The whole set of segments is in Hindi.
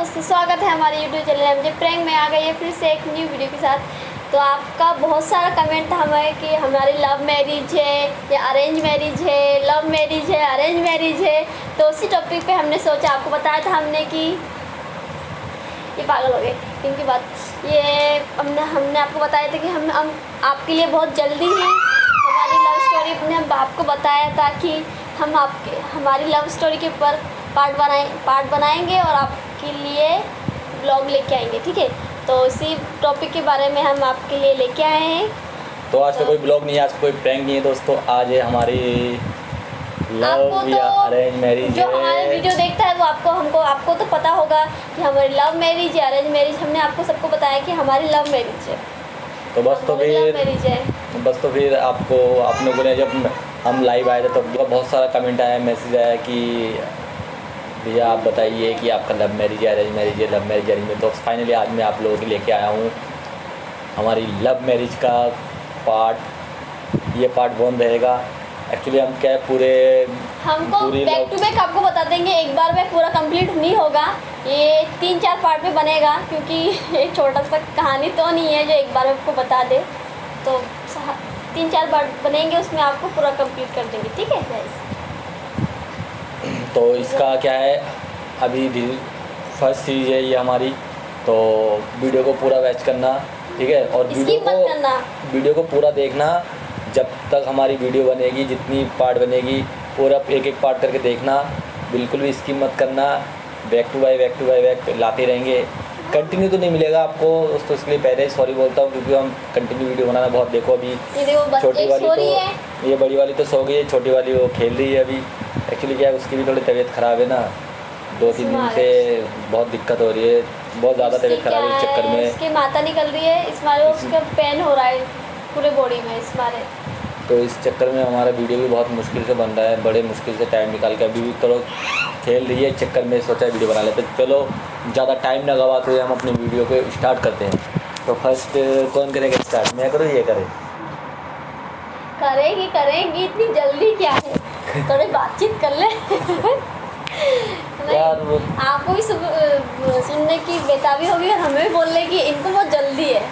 दोस्तों, स्वागत है हमारे YouTube चैनल एमजे प्रैंक में। आ गई है फिर से एक न्यू वीडियो के साथ। तो आपका बहुत सारा कमेंट था हमें कि हमारी लव मैरिज है या अरेंज मैरिज है, लव मैरिज है अरेंज मैरिज है। तो उसी टॉपिक पे हमने सोचा, आपको बताया था हमने कि ये पागल हो गए इनकी बात। ये हमने आपको बताया था कि हम आपके लिए बहुत जल्दी ही हमारी लव स्टोरी हमने आपको बताया था कि हम हमारी लव स्टोरी के ऊपर पार्ट बनाएंगे और आपके लिए ब्लॉग लेके आएंगे, ठीक है। तो इसी टॉपिक के बारे में हम आपके लिए लेके आए हैं। तो आज तो कोई ब्लॉग नहीं है, आज कोई प्रैंक नहीं है दोस्तों। आज है हमारी लव या अरेंज मैरिज। जो हमारे वीडियो देखता है वो आपको तो पता होगा कि हमारी लव मैरिज या अरेंज मैरिज। हमने आपको सबको बताया कि हमारी लव मैरिज है। तो बस तो फिर आपको आप लोगों ने, जब हम लाइव आए थे तो बहुत सारा कमेंट आया, मैसेज आया कि भैया आप बताइए कि आपका लव मैरिज है अरेंज मैरिज है, लव मैरिज अरेंज में। तो फाइनली आज मैं आप लोगों के लेके आया हूँ हमारी लव मैरिज का पार्ट। ये पार्ट 1 रहेगा। एक्चुअली हम क्या है हमको बैक टू बैक आपको बता देंगे, एक बार में पूरा कंप्लीट नहीं होगा। ये 3-4 पार्ट में बनेगा, क्योंकि एक छोटा सा कहानी तो नहीं है जो एक बार में आपको बता दे। तो 3-4 पार्ट बनेंगे, उसमें आपको पूरा कंप्लीट कर देंगे, ठीक है गाइस। तो इसका क्या है, अभी फर्स्ट सीरीज है ये हमारी। तो वीडियो को पूरा वॉच करना, ठीक है। और वीडियो को पूरा देखना जब तक हमारी वीडियो बनेगी। जितनी पार्ट बनेगी पूरा एक एक पार्ट करके देखना, बिल्कुल भी स्किप मत करना। बैक टू बैक लाते रहेंगे। कंटिन्यू तो नहीं मिलेगा आपको दोस्तों, इसके लिए पहले ही सॉरी बोलता हूँ, क्योंकि हम कंटिन्यू वीडियो बनाना बहुत देखो। अभी छोटी वाली तो ये बड़ी वाली तो सो गई है, छोटी वाली वो खेल रही है अभी। एक्चुअली क्या है, उसकी भी थोड़ी तबीयत ख़राब है ना, 2-3 दिन से बहुत दिक्कत हो रही है, बहुत ज़्यादा तबीयत ख़राब है। इस चक्कर में उसकी माता निकल रही है, इस बार उसका पेन हो रहा है पूरे बॉडी में इस बार। तो इस चक्कर में हमारा वीडियो भी बहुत मुश्किल से बन रहा है, बड़े मुश्किल से टाइम निकाल के। अभी भी चलो खेल रही है, इस चक्कर में सोचा वीडियो बना लेते। चलो ज़्यादा टाइम ना गवाते हुए हम अपने वीडियो को स्टार्ट करते हैं। तो फर्स्ट कौन करेगा स्टार्ट, मैं करूँ ये करे? करेंगी इतनी जल्दी क्या है, थोड़ी बातचीत कर ले। यार आपको भी सुनने की बेताबी होगी और हमें भी बोलने की इनको बहुत जल्दी है,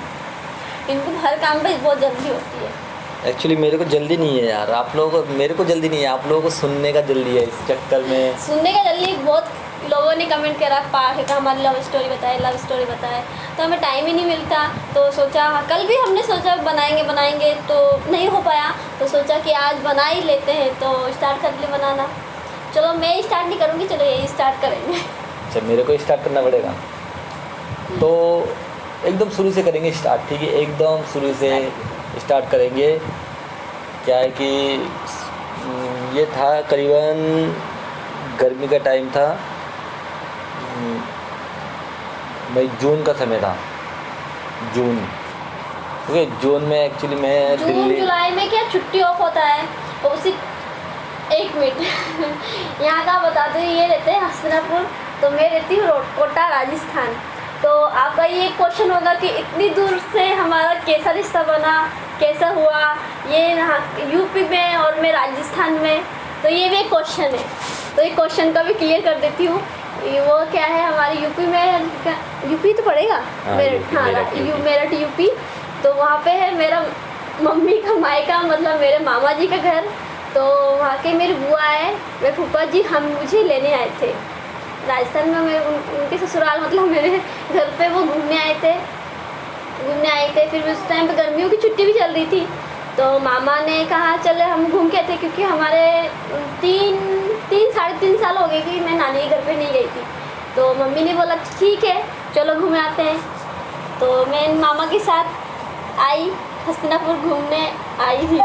इनको हर काम पे बहुत जल्दी होती है। एक्चुअली मेरे को जल्दी नहीं है यार, आप लोगों को, मेरे को जल्दी नहीं है, आप लोगों को सुनने का जल्दी है। इस चक्कर में सुनने का जल्दी, बहुत लोगों ने कमेंट करा का हमारी लव स्टोरी बताए, तो हमें टाइम ही नहीं मिलता। तो सोचा, कल भी हमने सोचा बनाएंगे तो नहीं हो पाया। तो सोचा कि आज बना ही लेते हैं, तो स्टार्ट कर ले बनाना। चलो मैं स्टार्ट नहीं करूँगी, चलो यही स्टार्ट करेंगे। अच्छा, मेरे को स्टार्ट करना पड़ेगा। तो एकदम शुरू से करेंगे स्टार्ट, ठीक है। एकदम शुरू से स्टार्ट करेंगे। क्या है कि ये था करीबन गर्मी का टाइम था, मई जून का समय था, जून, ठीक है। जून में एक्चुअली मैं दिल्ली, जुलाई में क्या छुट्टी ऑफ होता है, तो उसी 1 मिनट यहाँ का बता दो। ये रहते हैं हस्तिनापुर, तो मैं रहती हूँ कोटा राजस्थान। तो आपका ये क्वेश्चन होगा कि इतनी दूर से हमारा कैसा रिश्ता बना, कैसा हुआ, ये यूपी में और मैं राजस्थान में। तो ये भी एक क्वेश्चन है, तो ये क्वेश्चन का भी क्लियर कर देती हूँ। वो क्या है, हमारे यूपी में, यूपी तो पड़ेगा मेरठ यूपी। तो वहाँ पे है मेरा मम्मी का मायका, मतलब मेरे मामा जी का घर। तो वहाँ के मेरी बुआ है, मेरे फूफा जी मुझे लेने आए थे राजस्थान में। मैं उनके ससुराल, मतलब मेरे घर पे वो घूमने आए थे। फिर उस टाइम पे गर्मियों की छुट्टी भी चल रही थी। तो मामा ने कहा चले हम घूम के आते, क्योंकि हमारे 3-3.5 साल हो गए कि मैं नानी के घर पे नहीं गई थी। तो मम्मी ने बोला ठीक है चलो घूम आते हैं। तो मैं मामा के साथ आई, हस्तिनापुर घूमने आई थी।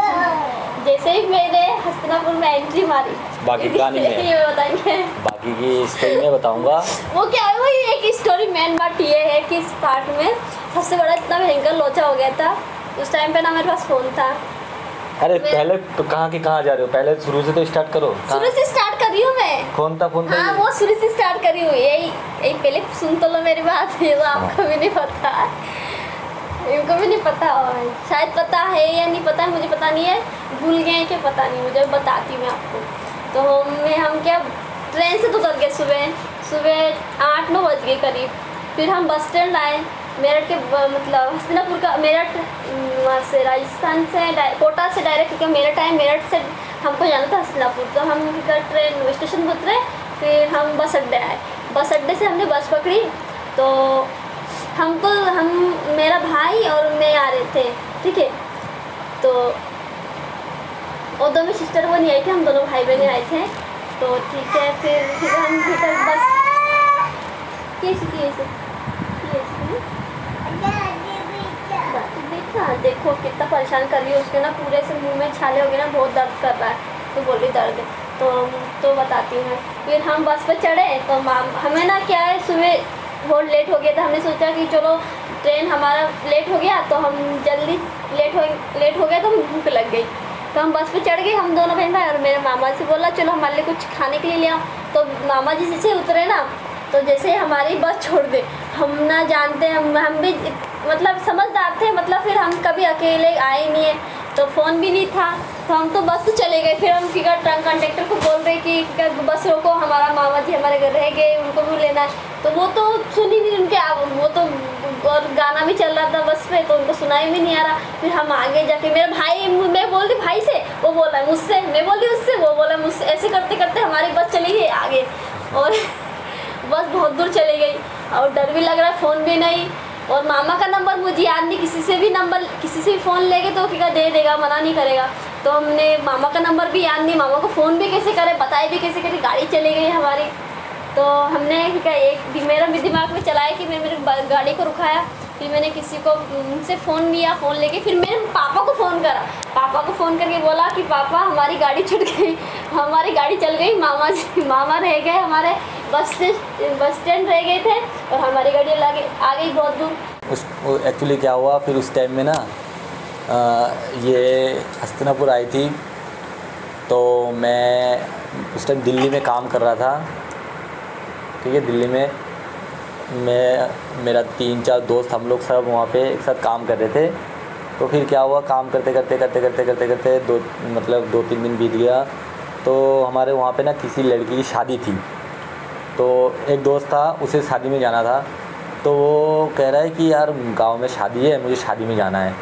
जैसे ही मैंने हस्तिनापुर में एंट्री मारी, बाकी कहानी में ये बताएंगे, बाकी की स्टोरी में बताऊंगा। वो क्या है, वो एक स्टोरी। मेन बात ये है कि इस पार्ट में सबसे बड़ा इतना भयंकर लोचा हो गया था उस टाइम पे ना, मेरे पास फ़ोन था। अरे पहले तो कहाँ जा रहे हो, पहले शुरू से तो स्टार्ट करो। शुरू से स्टार्ट कर रही हूँ मैं। फोन था हाँ, वो शुरू से स्टार्ट करी हुई यही पहले सुन तो लो मेरी बात। ये तो आपको भी नहीं पता, इनको भी नहीं पता, शायद पता है या नहीं पता है, मुझे पता नहीं है, भूल गए हैं कि पता नहीं, मुझे बताती हूँ मैं आपको। तो हम क्या ट्रेन से तो उतर गए सुबह 8-9 बज गए करीब। फिर हम बस स्टैंड आए, मेरठ के मतलब हस्तिनापुर का, मेरठ वहाँ से राजस्थान से कोटा से डायरेक्ट क्या मेरठ आए। मेरठ से हमको जाना था हस्तिनापुर, तो हम ट्रेन स्टेशन उतरे, फिर हम बस अड्डे आए। बस अड्डे से हमने बस पकड़ी, तो हम मेरा भाई और मैं आ रहे थे, ठीक है। तो और दो मेरी सिस्टर वो नहीं आई थी, हम दोनों भाई बहन आए थे। तो ठीक है, फिर हम बस देखो कितना परेशान कर रही है, उसके ना पूरे से मुंह में छाले हो गए ना, बहुत दर्द कर रहा है। तो बोल रही दर्द है, तो बताती हूँ। फिर हम बस पर चढ़े, तो हमें ना क्या है, सुबह बहुत लेट हो गया था। हमने सोचा कि चलो ट्रेन हमारा लेट हो गया, तो हम जल्दी लेट हो गया तो भूख लग गई, तो हम बस पे चढ़ गए, हम दोनों बहन भाई। और मेरे मामा से बोला चलो हमारे लिए कुछ खाने के लिए ले आओ। तो मामा जी जैसे उतरे ना, तो जैसे हमारी बस छोड़ दे, हम ना जानते, हम भी मतलब समझदार थे, मतलब फिर हम कभी अकेले आए नहीं है, तो फ़ोन भी नहीं था, तो हम तो बस चले गए। फिर हम फिर कंडक्टर को बोल रहे कि बस रोको, हमारा मामा जी हमारे घर रह गए, उनको भी लेना है। तो वो तो सुन ही नहीं उनके, वो तो और गाना भी चल रहा था बस पे, तो उनको सुनाई भी नहीं आ रहा। फिर हम आगे जाके मेरा भाई, मैं बोल रही भाई से, वो बोला मुझसे, मैं बोल रही उससे, वो बोला मुझसे। ऐसे करते करते हमारी बस चली गई आगे, और बस बहुत दूर चली गई, और डर भी लग रहा है, फ़ोन भी नहीं। और मामा का नंबर मुझे याद नहीं, किसी से भी फ़ोन लेके तो क्या दे देगा, मना नहीं करेगा। तो हमने मामा का नंबर भी याद नहीं, मामा को फ़ोन भी कैसे करे, बताए भी कैसे करे, गाड़ी चली गई हमारी। तो हमने क्या मेरा भी दिमाग में चलाया कि मैं मेरी गाड़ी को रुकाया। फिर मैंने किसी को उनसे फ़ोन लिया, फ़ोन लेके फिर मैंने पापा को फ़ोन करा। पापा को फ़ोन करके बोला कि पापा हमारी गाड़ी छूट गई, हमारी गाड़ी चल गई, मामा रह गए, हमारे बस स्टैंड रह गए थे, और हमारी गाड़ी आ गई बहुत दूर। उस एक्चुअली क्या हुआ, फिर उस टाइम में ना ये हस्तिनापुर आई थी, तो मैं उस टाइम दिल्ली में काम कर रहा था, ठीक है। दिल्ली में मेरा 3-4 दोस्त, हम लोग सब वहाँ पे एक साथ काम कर रहे थे। तो फिर क्या हुआ, काम करते 2-3 दिन बीत गया। तो हमारे वहाँ पे ना किसी लड़की की शादी थी, तो एक दोस्त था, उसे शादी में जाना था। तो वो कह रहा है कि यार गांव में शादी है, मुझे शादी में जाना है।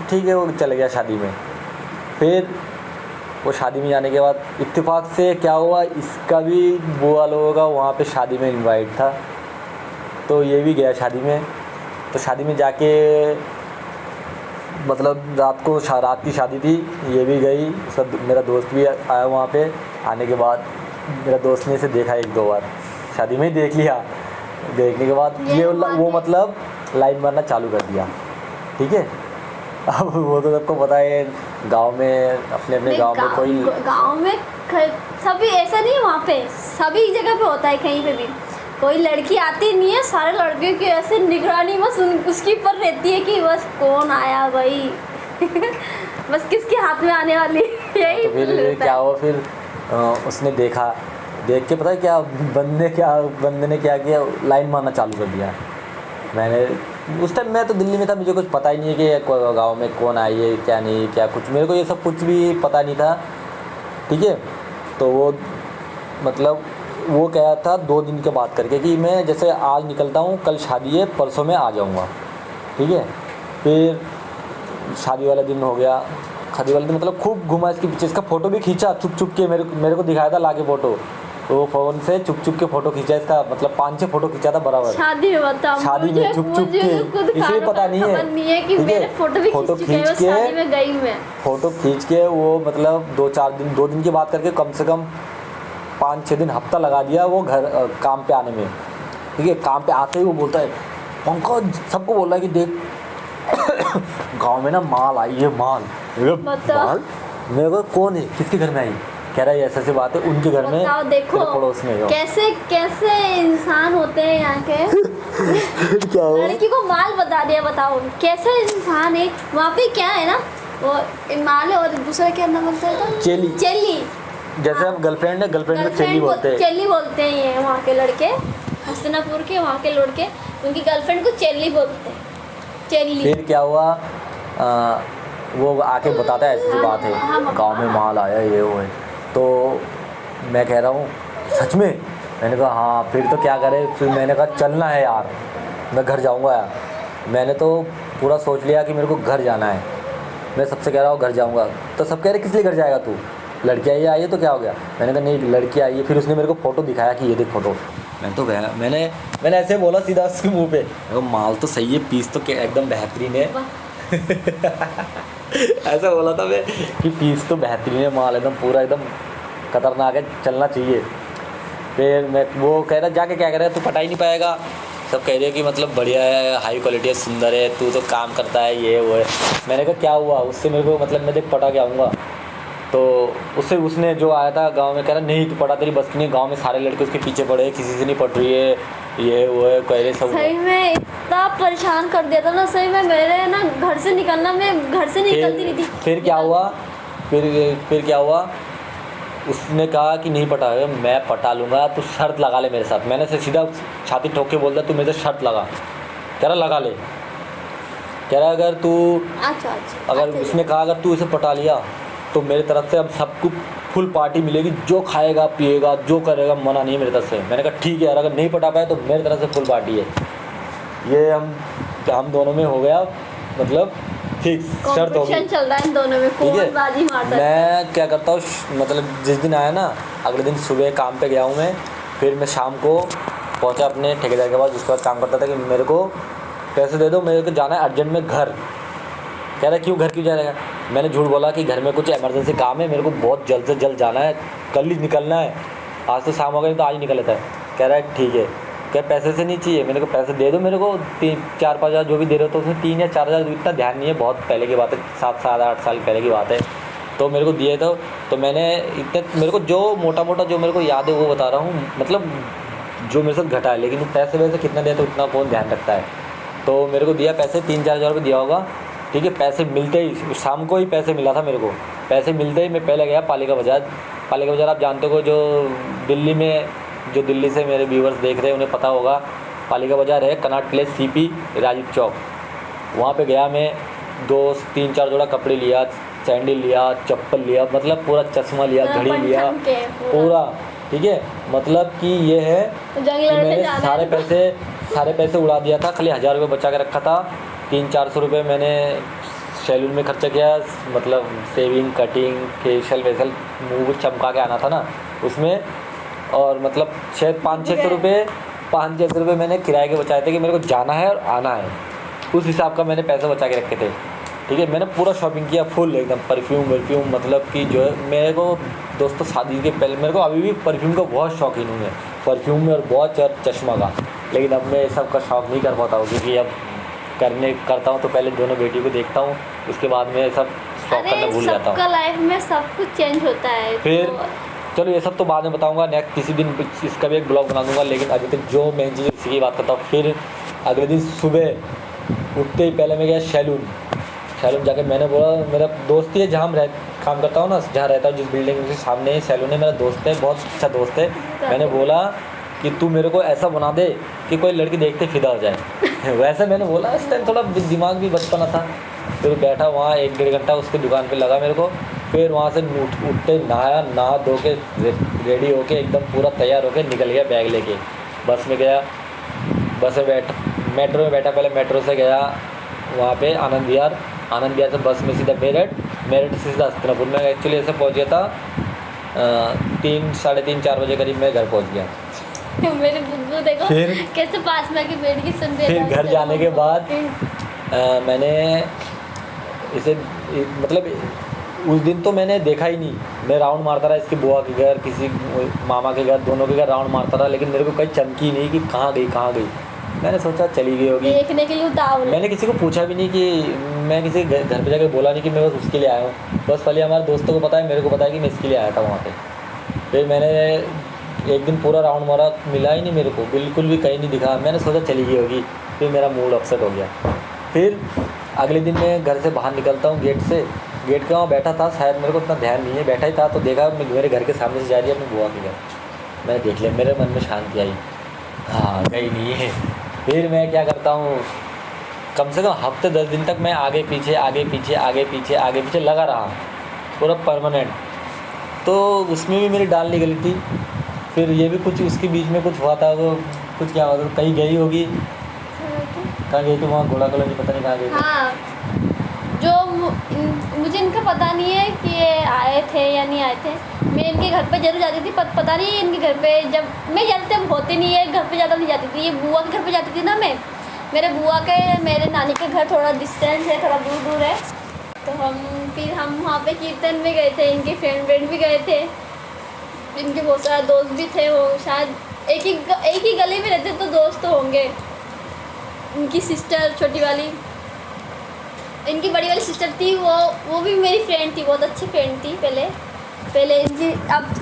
ठीक है, वो चले गया शादी में। फिर वो शादी में जाने के बाद इत्तेफाक से क्या हुआ, इसका भी बुआ लोगों का वहाँ पे शादी में इनवाइट था, तो ये भी गया शादी में। तो शादी में जाके मतलब रात की शादी थी, ये भी गई, सब मेरा दोस्त भी आया वहाँ पे। आने के बाद मेरा दोस्त ने इसे देखा 1-2 बार, शादी में ही देख लिया। देखने के बाद वो मतलब लाइन मारना चालू कर दिया, ठीक है। अब वो तो सबको पता है, गांव में अपने गांव में कोई गांव में सभी ऐसा नहीं है, वहाँ पे सभी जगह पे होता है, कहीं पे भी कोई लड़की आती नहीं है, सारे लड़कियों की ऐसे निगरानी बस उसकी पर रहती है कि बस कौन आया भाई बस किसके हाथ में आने वाली यही। तो फिर क्या हुआ, फिर उसने देखा, देख के पता है क्या बंदे ने क्या किया, लाइन मारना चालू कर दिया। मैंने उस टाइम, मैं तो दिल्ली में था, मुझे कुछ पता ही नहीं है कि गांव में कौन आई है क्या नहीं, क्या कुछ मेरे को ये सब कुछ भी पता नहीं था, ठीक है। तो वो मतलब वो कहा था 2 दिन के बाद करके कि मैं जैसे आज निकलता हूँ, कल शादी है, परसों में आ जाऊँगा, ठीक है। फिर शादी वाला दिन हो गया, शादी वाले दिन मतलब खूब घुमा इसके पीछे, इसका फ़ोटो भी खींचा छुप के, मेरे को दिखाया था लाके फ़ोटो। तो वो फ़ोन से छुप के फ़ोटो खींचा, इसका मतलब 5-6 फ़ोटो खींचा था बराबर शादी में। बताओ, शादी में छुप के, इसे पता नहीं है कि मेरे फ़ोटो खींच के शादी में गई मैं। फ़ोटो खींच के वो मतलब 2 दिन की बात करके कम से कम 5-6 दिन, हफ्ता लगा दिया वो घर काम पे आने में, ठीक है। काम पे आते ही वो बोलता है, पंकज सबको बोल रहा है कि देख गांव में ना माल आई है, माल। मेरे को कौन है, किसके घर में आई, कह रहा है ऐसे बात है, उनके घर में, देखो पड़ोस में। कैसे इंसान होते हैं यहाँ के क्या हो, लड़की को माल बता दिया, बताओ कैसे इंसान है। वहाँ पे क्या है ना, वो माल है, और दूसरा क्या नाम बोलते हैं, चेली। जैसे हम गर्लफ्रेंड को चेली बोलते हैं ये वहाँ के लड़के, हस्तिनापुर के वहाँ के लड़के उनकी गर्लफ्रेंड को चेली बोलते हैं, चेली। फिर क्या हुआ, वो आके बताता है ऐसी बात है, गांव में माल आया, ये वो है। तो मैं कह रहा हूँ सच में, मैंने कहा हाँ फिर तो क्या करें, फिर मैंने कहा चलना है यार, मैं घर जाऊँगा यार। मैंने तो पूरा सोच लिया कि मेरे को घर जाना है, मैं सबसे कह रहा हूँ घर जाऊँगा। तो सब कह रहे किस लिए घर जाएगा तू, लड़की आई है तो क्या हो गया। मैंने कहा नहीं लड़की आई है। फिर उसने मेरे को फ़ोटो दिखाया कि ये देख फ़ोटो। मैंने तो गया, मैंने ऐसे बोला सीधा उसके मुंह पे, मैं कहा माल तो सही है, पीस तो एकदम बेहतरीन है। ऐसा बोला था मैं कि पीस तो बेहतरीन है, माल एकदम पूरा एकदम खतरनाक है, चलना चाहिए। फिर मैं वो कह रहा जाके क्या करेगा, तू पटा ही नहीं पाएगा। सब कह रहे हैं कि मतलब बढ़िया है, हाई क्वालिटी है, सुंदर है, तू तो काम करता है, ये वो है। मैंने कहा क्या हुआ उससे, मेरे को मतलब मैं देख पटा के आऊँगा। तो उसने जो आया था गांव में कह रहा नहीं तू पटा, तेरी बस की नहीं, गांव में सारे लड़के उसके पीछे पड़े, किसी से नहीं पट रही है, ये वो है, कह रहे सब। सही में इतना परेशान कर दिया था ना, सही में मेरे ना घर से निकलना, मैं घर से निकलती नहीं थी। फिर क्या हुआ, फिर क्या हुआ, उसने कहा कि नहीं पटा है, मैं पटा लूँगा, तू शर्त लगा ले मेरे साथ। मैंने से सीधा छाती ठोक के बोल दिया तू मेरे से शर्त लगा। कह रहा लगा ले। कह रहा अगर तू अगर उसने कहा अगर तू इसे पटा लिया तो मेरी तरफ से अब सबको फुल पार्टी मिलेगी, जो खाएगा पिएगा जो करेगा, मना नहीं है मेरी तरफ से। मैंने कहा ठीक है यार, अगर नहीं पटा पाए तो मेरी तरफ से फुल पार्टी है। ये हम दोनों में हो गया, मतलब फिक्स शर्त होगी, चल रहा है इन दोनों में, कौन बाजी मारता है। मैं क्या करता हूँ, मतलब जिस दिन आया ना अगले दिन सुबह काम पे गया हूँ मैं, फिर मैं शाम को पहुँचा अपने ठेकेदार के पास जिसके बाद काम करता था कि मेरे को पैसे दे दो, मेरे को जाना है अर्जेंट में घर। कह रहा क्यों, घर क्यों जाएगा। मैंने झूठ बोला कि घर में कुछ इमरजेंसी काम है, मेरे को बहुत जल्द से जल्द जाना है, कल ही निकलना है, आज तो शाम हो गई तो आज ही निकल लेता है। कह रहा है ठीक है। क्या पैसे से नहीं चाहिए, मेरे को पैसे दे दो, मेरे को 3-4-5 हज़ार जो भी दे रहे हो तो उसमें 3 या 4 हज़ार, इतना ध्यान नहीं है, बहुत पहले की बात है, 7-8 साल पहले की बात है। तो मेरे को दिए तो मैंने इतने, मेरे को जो मोटा मोटा जो मेरे को याद है वो बता रहा हूँ, मतलब जो मेरे साथ घटा है, लेकिन पैसे वैसे कितना दिया तो उतना कौन ध्यान रखता है। तो मेरे को दिया पैसे 3-4 हज़ार रुपये दिया होगा, ठीक है। पैसे मिलते ही शाम को ही पैसे मिला था मेरे को, पैसे मिलते ही मैं पहले गया पालिका बाज़ार। आप जानते हो जो दिल्ली में, जो दिल्ली से मेरे व्यूवर्स देख रहे हैं उन्हें पता होगा, पालिका बाज़ार है, Connaught place CP Rajiv Chowk. वहाँ पे गया मैं, 2-3-4 जोड़ा कपड़े लिया, सैंडल लिया, चप्पल लिया, मतलब पूरा चश्मा लिया, घड़ी लिया पूरा, ठीक है। मतलब कि ये है कि मैंने सारे पैसे उड़ा दिया था, खाली 1000 रुपये बचा के रखा था। 300-400 रुपये मैंने सैलून में खर्चा किया, मतलब शेविंग, कटिंग, फेशियल मुँह चमका के आना था ना उसमें, और मतलब शायद 500-600 रुपये मैंने किराए के बचाए थे कि मेरे को जाना है और आना है, उस हिसाब का मैंने पैसे बचा के रखे थे, ठीक है। मैंने पूरा शॉपिंग किया फुल एकदम, परफ्यूम, मतलब कि जो है मेरे को दोस्तों शादी के पहले, मेरे को अभी भी परफ्यूम का बहुत शौकीन हूँ मैं, परफ्यूम में, और बहुत चश्मा का। लेकिन अब मैं सब का शौक़ नहीं कर पाता हूँ, क्योंकि अब करता हूँ तो पहले दोनों बेटियों को देखता हूँ, उसके बाद में सब शौक़ करना भूल जाता हूँ। सबका लाइफ में सब कुछ चेंज होता है। फिर चलो ये सब तो बाद में बताऊँगा, नेक्स्ट किसी दिन इसका भी एक ब्लॉग बना दूँगा। लेकिन अभी तक जो मेन चीज़ इसी की बात करता हूँ। फिर अगले दिन सुबह उठते ही पहले मैं गया सैलून जाके, मैंने बोला, मेरा दोस्त ही है जहाँ मैं काम करता हूँ ना, जहाँ रहता हूँ, जिस बिल्डिंग के सामने ही सैलून है, मेरा दोस्त है, बहुत अच्छा दोस्त है। मैंने बोला कि तू मेरे को ऐसा बना दे कि कोई लड़की देखते फिदा हो जाए। वैसे मैंने बोला, इस टाइम थोड़ा दिमाग भी बचपना था। फिर बैठा वहाँ 1-1.5 घंटा उसकी दुकान पे लगा मेरे को। फिर वहाँ से उठते नहा धो के रेडी होके एकदम पूरा तैयार होके निकल गया बैग लेके। बस में गया, मेट्रो में बैठा, पहले मेट्रो से गया वहाँ पे आनंद विहार से बस में सीधा मेरठ से सीधा हस्तिनापुर। में एक्चुअली ऐसे पहुँच गया था 3-3:30-4 बजे करीब मैं घर पहुँच गया। मेरे बुद्धू देखो फिर कैसे पास में आके बैठ के सुन रही है। फिर घर जाने के बाद मैंने इसे, मतलब उस दिन तो मैंने देखा ही नहीं, मैं राउंड मारता रहा इसकी बुआ के घर, किसी मामा के घर, दोनों के घर राउंड मारता रहा, लेकिन मेरे को कहीं चमकी नहीं कि कहाँ गई। मैंने सोचा चली गई होगी, देखने के लिए उतावल। मैंने किसी को पूछा भी नहीं, कि मैं किसी घर पे जाकर बोला नहीं कि मैं बस उसके लिए आया हूँ। बस पहले हमारे दोस्तों को पता है, मेरे को पता है कि मैं इसके लिए आया था वहाँ पे। फिर मैंने एक दिन पूरा राउंड मारा, मिला ही नहीं मेरे को, बिल्कुल भी कहीं नहीं दिखा। मैंने सोचा चली गई होगी, फिर मेरा मूड अपसेट हो गया। फिर अगले दिन मैं घर से बाहर निकलता हूँ गेट के वहाँ बैठा था, शायद मेरे को उतना ध्यान नहीं है, बैठा ही था, तो देखा मेरे घर के सामने से जा रही है अपनी बुआ के घर। मैंने देख लिया, मेरे मन में शांति आई, हाँ गई नहीं है। फिर मैं क्या करता हूँ, कम से कम हफ्ते 10 दिन तक मैं आगे पीछे लगा रहा, पूरा परमानेंट। तो उसमें भी मेरी डाल निकली थी। फिर ये भी कुछ उसके बीच में कुछ हुआ था, वो कुछ क्या हुआ था, कहीं गई होगी, कहाँ गई थी, वहाँ घोड़ा कॉलोनी पता नहीं कहाँ गई थी। हाँ, मुझे इनका पता नहीं है कि ये आए थे या नहीं आए थे। मैं इनके घर पे जरूर जाती थी, पता नहीं इनके घर पे जब मैं जाती थी होते नहीं है, घर पे ज़्यादा नहीं जाती थी। ये बुआ के घर पे जाती थी ना मैं, मेरे बुआ के मेरे नानी के घर थोड़ा डिस्टेंस है, थोड़ा दूर दूर है। तो हम वहाँ पे कीर्तन में गए थे, इनके फ्रेंड भी गए थे, इनके बहुत सारे दोस्त भी थे। वो शायद एक ही गली में रहते तो दोस्त तो होंगे। इनकी सिस्टर छोटी वाली, इनकी बड़ी वाली सिस्टर थी, वो भी मेरी फ्रेंड थी, बहुत अच्छी फ्रेंड थी पहले इनकी।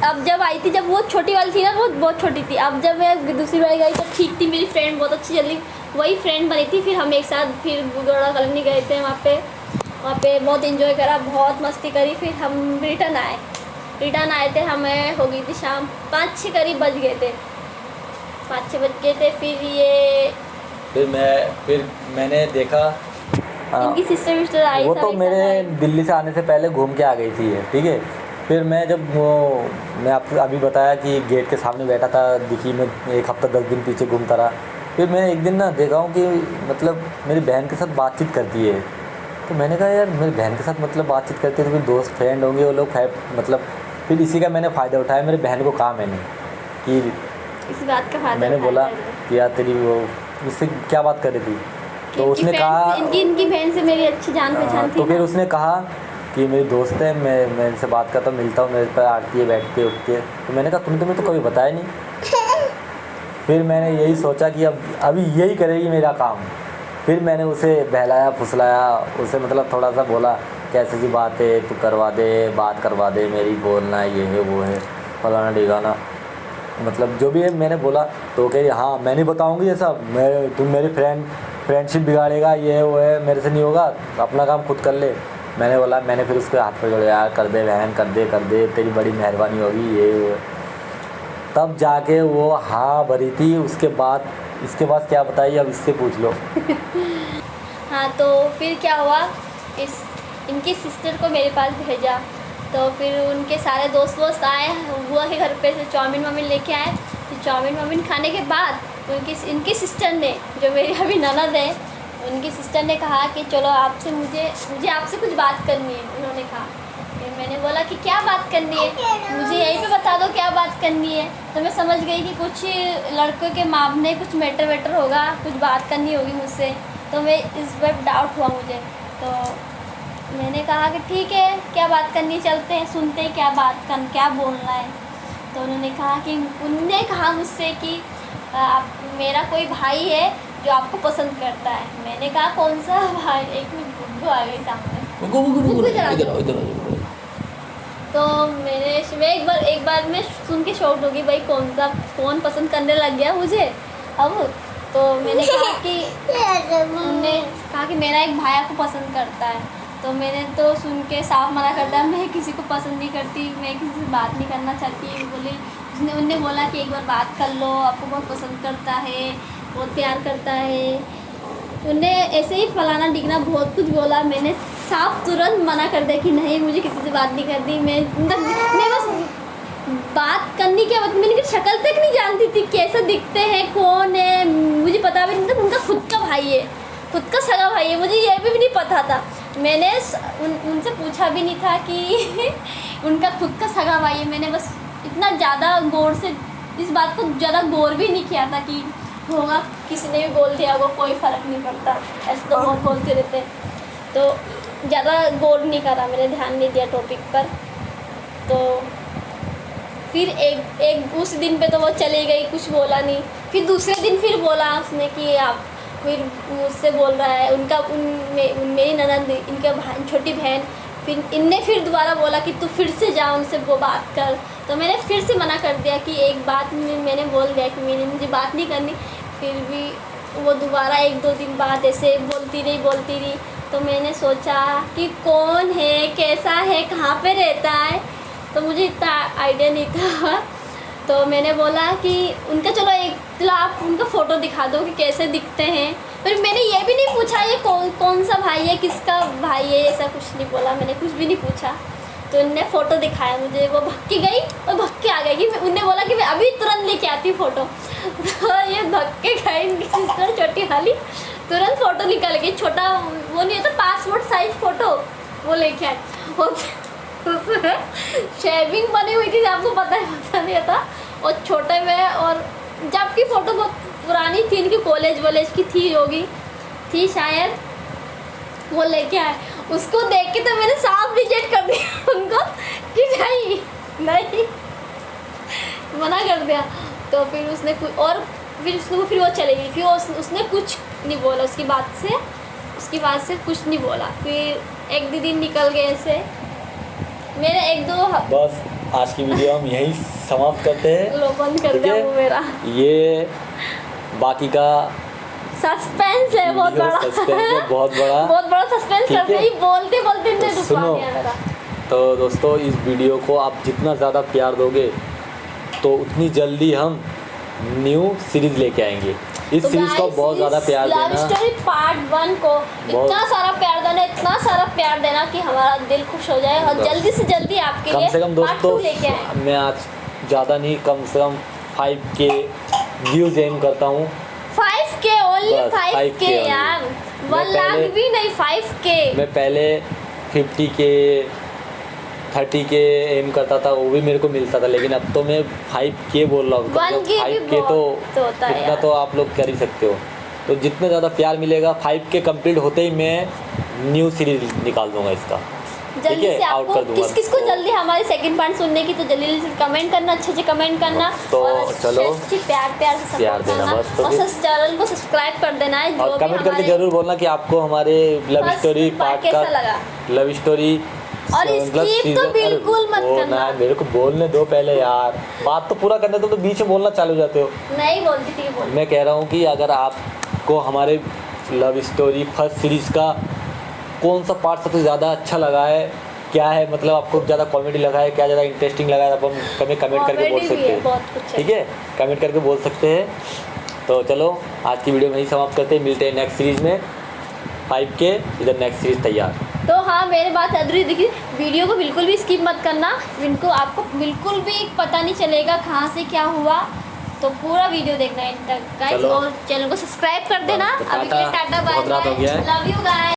अब जब आई थी, जब वो छोटी वाली थी ना, वो बहुत छोटी थी। अब जब मैं दूसरी बार गई तो ठीक थी मेरी फ्रेंड, बहुत अच्छी जल्दी वही फ्रेंड बनी थी। फिर हम एक साथ फिर घोड़ा कॉलोनी गए थे, वहाँ पे बहुत इन्जॉय करा, बहुत मस्ती करी। फिर हम रिटर्न आए थे, हमें हो गई थी शाम 5-6 करीब बज गए थे, 5-6 बज गए थे। फिर मैंने देखा इनकी सिस्टर आई, वो तो मेरे दिल्ली से आने से पहले घूम के आ गई थी, ठीक है। फिर मैं आपको अभी बताया कि गेट के सामने बैठा था, दिखी, मैं 1 हफ्ता 10 दिन पीछे घूमता रहा। फिर मैं एक दिन ना देखा हूँ कि मतलब मेरी बहन के साथ बातचीत करती है। तो मैंने कहा यार मेरी बहन के साथ मतलब बातचीत करती है तो फिर दोस्त फ्रेंड होंगे वो लोग, मतलब फिर इसी का मैंने फ़ायदा उठाया। मेरी बहन को कहा मैंने कि इस बात का फ़ायदा मैंने बोला कि यार तेरी वो उससे क्या बात कर रही थी, तो उसने कहा इनकी बहन से मेरी अच्छी जान पहचान थी। तो फिर उसने कहा कि मेरी दोस्त है, मैं इनसे बात करता हूँ, मिलता हूँ, मेरे पर आती है, बैठती है, उठती है। तो मैंने कहा तुम्हें तो कभी बताया नहीं। फिर मैंने यही सोचा कि अभी यही करेगी मेरा काम। फिर मैंने उसे बहलाया फुसलाया, उसे मतलब थोड़ा सा बोला कैसी सी बात है, तू करवा दे, बात करवा दे मेरी, बोलना ये है वो है, फलाना ढिकाना, मतलब जो भी है मैंने बोला। तो कह रही हाँ मैं नहीं बताऊँगी ये सब, तुम मेरी फ्रेंडशिप बिगाड़ेगा, ये है वो है, मेरे से नहीं होगा, अपना काम खुद कर ले। मैंने बोला, मैंने फिर उसके हाथ पर जोड़े, यार कर दे बहन, कर दे तेरी बड़ी मेहरबानी होगी, ये वो। तब जाके वो हाँ भरी थी। इसके बाद क्या बताइए, अब इससे पूछ लो। हाँ, तो फिर क्या हुआ, इनकी सिस्टर को मेरे पास भेजा। तो फिर उनके सारे दोस्त आए, बुआ के घर पे से चाउमीन वामीन लेके आए। फिर चाउमीन वामीन खाने के बाद इनकी सिस्टर ने, जो मेरी अभी ननद है, उनकी सिस्टर ने कहा कि चलो आपसे मुझे आपसे कुछ बात करनी है। उन्होंने कहा, फिर मैंने बोला कि क्या बात करनी है, मुझे यहीं पे बता दो क्या बात करनी है। तो मैं समझ गई कि कुछ लड़कों के मामले, कुछ मैटर होगा, कुछ बात करनी होगी मुझसे। तो मैं इस पर डाउट हुआ मुझे। तो मैंने कहा कि ठीक है, क्या बात करनी, चलते हैं, सुनते हैं क्या बोलना है। तो उन्होंने कहा मुझसे कि मेरा कोई भाई है जो आपको पसंद करता है। मैंने कहा कौन सा भाई, एक मिनट, गुग्गू आ गई सामने। तो मैं एक बार में सुन के शॉक्ड होगी, भाई कौन पसंद करने लग गया मुझे अब। तो मैंने कहा कि उन्होंने कहा कि मेरा एक भाई आपको पसंद करता है। तो मैंने तो सुन के साफ मना कर दिया, मैं किसी को पसंद नहीं करती, मैं किसी से बात नहीं करना चाहती। उनने बोला कि एक बार बात कर लो, आपको बहुत पसंद करता है, बहुत प्यार करता है। उनने ऐसे ही फलाना डिगना बहुत कुछ बोला। मैंने साफ तुरंत मना कर दिया कि नहीं, मुझे किसी से बात नहीं करनी। मैं बस बात करनी क्या, मतलब मैंने शक्ल तक नहीं जानती थी, कैसे दिखते हैं, कौन है, मुझे पता भी नहीं था। उनका खुद का भाई है, खुद का सगा भाई है, मुझे ये भी नहीं पता था। मैंने उनसे पूछा भी नहीं था कि उनका खुद का सगा भाई है। मैंने बस इतना ज़्यादा गौर से इस बात को ज़्यादा गौर भी नहीं किया था कि होगा, किसी ने भी बोल दिया होगा, कोई फ़र्क नहीं पड़ता, ऐसे तो बहुत बोलते रहते। तो ज़्यादा गौर नहीं करा, मैंने ध्यान नहीं दिया टॉपिक पर। तो फिर एक उस दिन पे तो वो चली गई, कुछ बोला नहीं। फिर दूसरे दिन फिर बोला उसने कि आप, फिर मुझसे बोल रहा है मेरी ननद, इनका छोटी बहन, फिर इनने फिर दोबारा बोला कि तू फिर से जा उनसे वो बात कर। तो मैंने फिर से मना कर दिया कि एक बात मैंने बोल दिया कि मुझे बात नहीं करनी। फिर भी वो दोबारा 1-2 दिन बाद ऐसे बोलती रही। तो मैंने सोचा कि कौन है, कैसा है, कहाँ पे रहता है, तो मुझे इतना आइडिया नहीं था। तो मैंने बोला कि चलो आप उनका फ़ोटो दिखा दो कि कैसे दिखते हैं। फिर मैंने ये भी नहीं पूछा ये कौन सा भाई है, किसका भाई है, ऐसा कुछ नहीं बोला, मैंने कुछ भी नहीं पूछा। तो उनने फ़ोटो दिखाया मुझे, वो भग के गई और भग के आ गई कि उनने बोला कि मैं अभी तुरंत लेके आती फ़ोटो। तो ये भग के गई इनकी सिस्टर छोटी वाली, तुरंत फ़ोटो निकल गई, छोटा वो नहीं होता पासपोर्ट साइज फ़ोटो, वो लेके आए। उसमें शेविंग बनी हुई थी, आपको पता नहीं था, और छोटे में, और जबकि फ़ोटो बहुत पुरानी थी, इनकी कॉलेज की थी शायद, वो लेके आए। उसको देख के तो मैंने साफ रिजेक्ट कर दिया उनको कि नहीं मना कर दिया। तो फिर उसने कुछ और फिर वो चले गई, फिर उसने कुछ नहीं बोला उसकी बात से कुछ नहीं बोला। फिर एक दो दिन निकल गए ऐसे, मेरे एक दो बस आज की वीडियो हम यहीं समाप्त करते हैं। लो बंद कर दिया वो मेरा, ये बाकी का सस्पेंस है बहुत बड़ा, बहुत बड़ा सस्पेंस कर दिया, बोलते बोलते इन्हें दुखा दिया मेरा। तो दोस्तों इस वीडियो को आप जितना ज़्यादा प्यार दोगे तो उतनी जल्दी हम न्यू सीरीज लेके आएंगे। इस सीरीज को बहुत ज़्यादा प्यार देना, लव स्टोरी पार्ट 1 को इतना सारा प्यार देना कि हमारा दिल खुश हो जाए और जल्दी से जल्दी आपके लिए कम से कम दोस्तों मैं आज ज़्यादा नहीं, कम से कम 5K व्यूज एम करता हूँ। 5K ओनली 5K यार, 1 लाख भी नहीं, 5K। मैं पहले 50K 30K एम करता था, वो भी मेरे को मिलता था, लेकिन अब तो मैं 5K बोल रहा हूँ। 5K तो इतना तो आप लोग कर ही सकते हो। तो जितना ज़्यादा प्यार मिलेगा, 5K कंप्लीट होते ही मैं न्यू सीरीज निकाल दूंगा इसका, जल्दी से। आपको किस को जल्दी हमारे सेकंड पार्ट सुनने की, तो जल्दी से कमेंट करना, अच्छे से कमेंट करना। तो चलो प्यार से प्यार देना बस, तो और चैनल को सब्सक्राइब कर देना है। और कमेंट करके जरूर बोलना कि आपको हमारे लव स्टोरी पार्ट का लव स्टोरी, और स्किप तो बिल्कुल मत करना। मेरे को बोलने दो पहले यार, बात तो पूरा करने दो, तो बीच में बोलना चालू जाते हो। नहीं बोलती थी, बोल। मैं कह रहा हूँ कि अगर आपको हमारे लव स्टोरी फर्स्ट सीरीज का कौन सा पार्ट सबसे ज़्यादा अच्छा लगा है, क्या है, मतलब आपको ज़्यादा कॉमेडी लगा है, क्या ज़्यादा इंटरेस्टिंग लगा है, आप हम कमेंट करके बोल सकते हैं, ठीक है, कमेंट करके बोल सकते हैं। तो चलो आज की वीडियो में ही समाप्त करते हैं, मिलते हैं नेक्स्ट सीरीज़ में। 5K इधर नेक्स्ट सीरीज़ तैयार। तो हाँ, मेरे बात अधूरी दिखी, वीडियो को बिल्कुल भी स्किप मत करना, इनको आपको बिल्कुल भी पता नहीं चलेगा कहाँ से क्या हुआ, तो पूरा वीडियो देखना है गाइस, और चैनल को सब्सक्राइब कर देना। अभी के लिए tata bye bye, love you guys.